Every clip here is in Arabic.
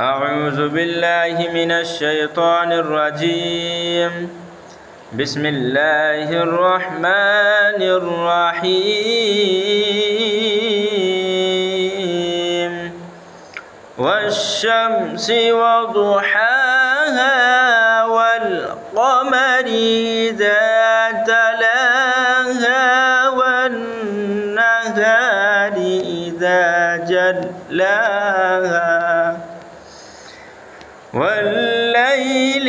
أعوذ بالله من الشيطان الرجيم. بسم الله الرحمن الرحيم. والشمس وضحاها والقمر إذا تلاها والنهار إذا جلاها والليل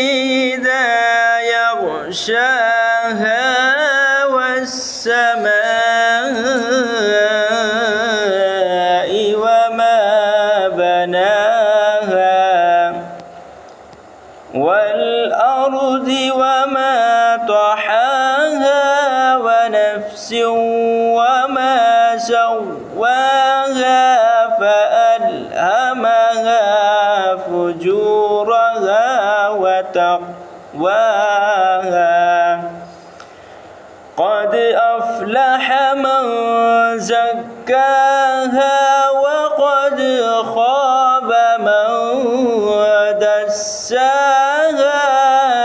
إذا يغشاها والسماء وما بناها والأرض وما طحاها ونفس وما سواها فألهمها فجورها وتقواها قد أفلح من زكاها وقد خاب من دساها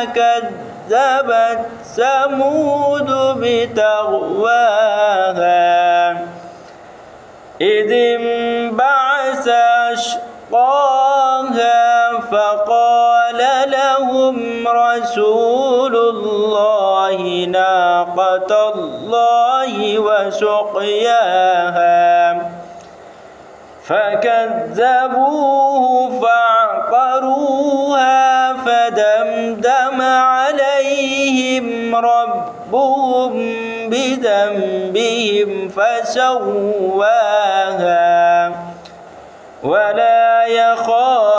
كذبت ثمود بتغواها إذ انبعث أشقاها فقال لهم رسول الله ناقة الله وسقياها فكذبوه فعقروها فدمدم عليهم ربهم بذنبهم فسواها ولا يخاف